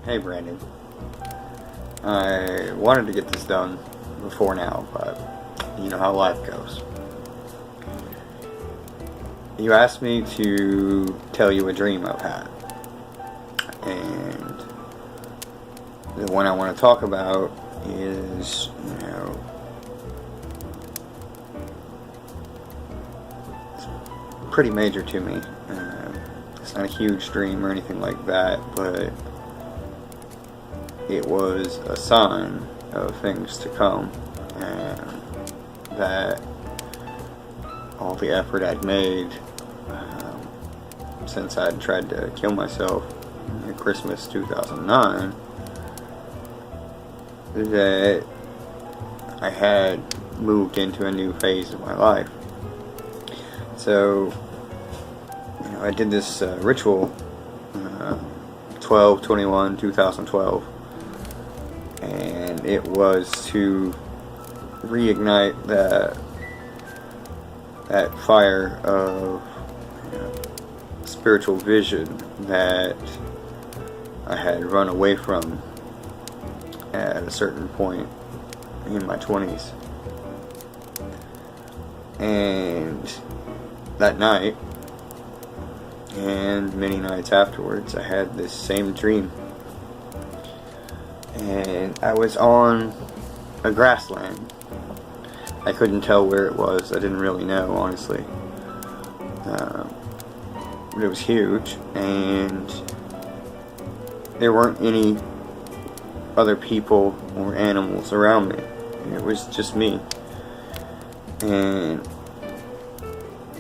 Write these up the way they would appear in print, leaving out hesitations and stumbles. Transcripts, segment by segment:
Hey Brandon, I wanted to get this done before now, but you know how life goes. You asked me to tell you a dream I've had, and the one I want to talk about is, it's pretty major to me. It's not a huge dream or anything like that, but it was a sign of things to come, and that all the effort I'd made since I'd tried to kill myself in Christmas 2009, that I had moved into a new phase of my life. So, I did this ritual 12/21/2012, and it was to reignite that fire of spiritual vision that I had run away from at a certain point in my 20s. And that night, and many nights afterwards, I had this same dream. And I was on a grassland. I couldn't tell where it was. I didn't really know, honestly. But it was huge, and there weren't any other people or animals around me. It was just me. And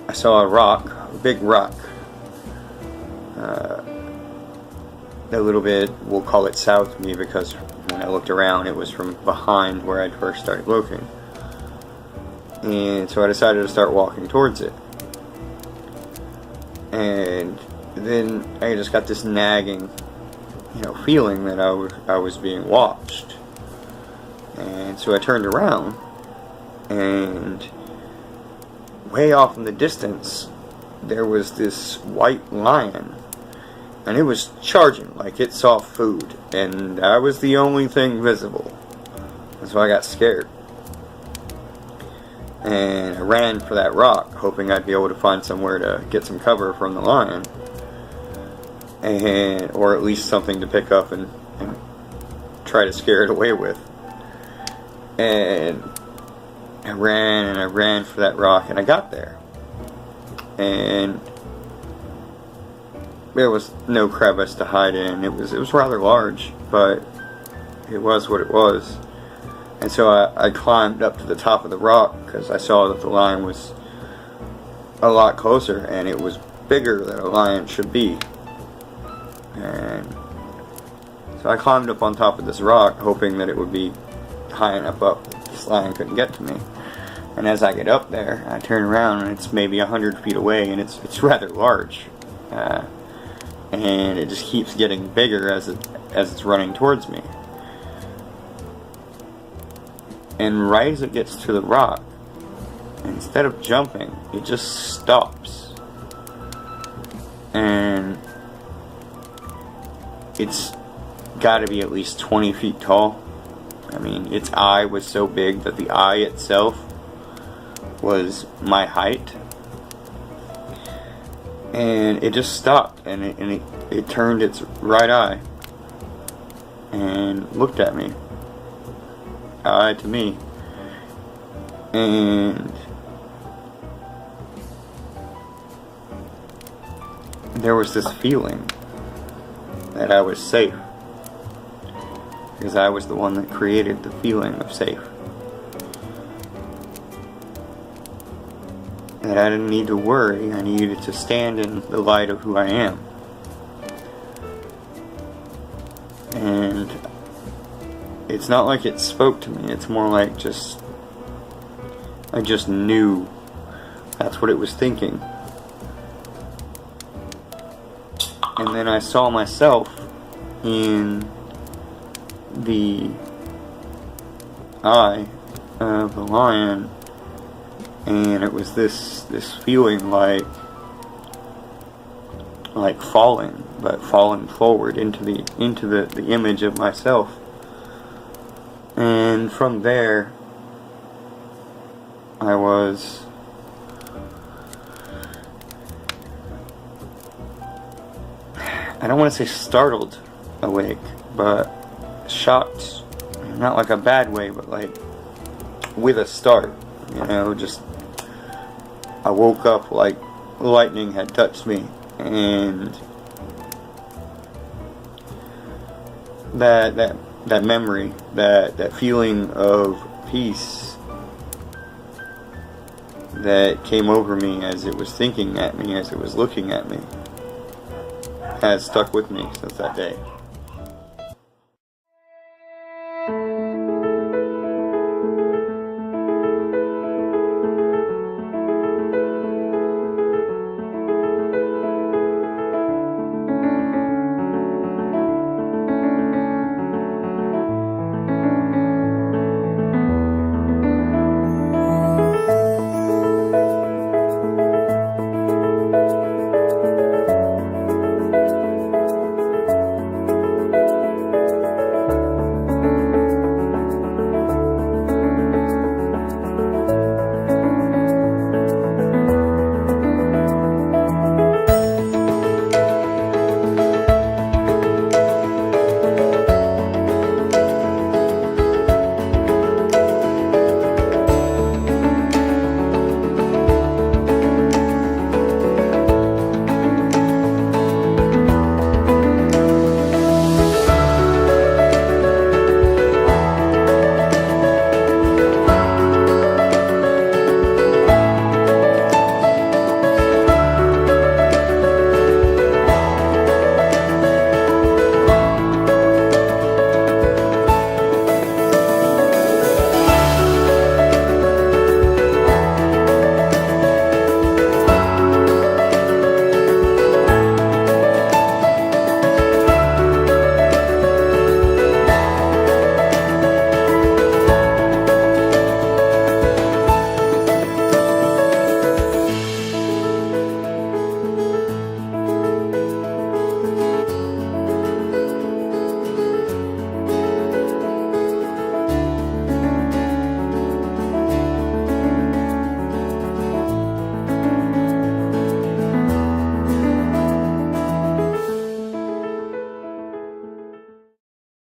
I saw a rock, a big rock, a little bit, we'll call it south of me, because when I looked around it was from behind where I'd first started looking. And so I decided to start walking towards it. And then I just got this nagging, feeling that I was being watched. And so I turned around, and way off in the distance there was this white lion, and it was charging like it saw food, and I was the only thing visible. And so I got scared, and I ran for that rock, hoping I'd be able to find somewhere to get some cover from the lion, or at least something to pick up and try to scare it away with. And I ran for that rock, and I got there, and there was no crevice to hide in. It was rather large, but it was what it was. And so I climbed up to the top of the rock, because I saw that the lion was a lot closer, and it was bigger than a lion should be. And so I climbed up on top of this rock, hoping that it would be high enough up that this lion couldn't get to me. And as I get up there, I turn around, and it's maybe 100 feet away, and it's rather large. And it just keeps getting bigger as it's running towards me. And right as it gets to the rock, instead of jumping, it just stops. And it's got to be at least 20 feet tall. I mean, its eye was so big that the eye itself was my height. And it just stopped, and it turned its right eye and looked at me, eye to me, and there was this feeling that I was safe, because I was the one that created the feeling of safe. That I didn't need to worry, I needed to stand in the light of who I am. And it's not like it spoke to me, it's more like I just knew that's what it was thinking. And then I saw myself in the eye of the lion, and it was this feeling like like falling, but falling forward into the image of myself. And from there, I was I don't want to say startled awake, but shocked, not like a bad way, but like with a start, you know, just I woke up like lightning had touched me, and that memory, that feeling of peace that came over me as it was thinking at me, as it was looking at me, has stuck with me since that day.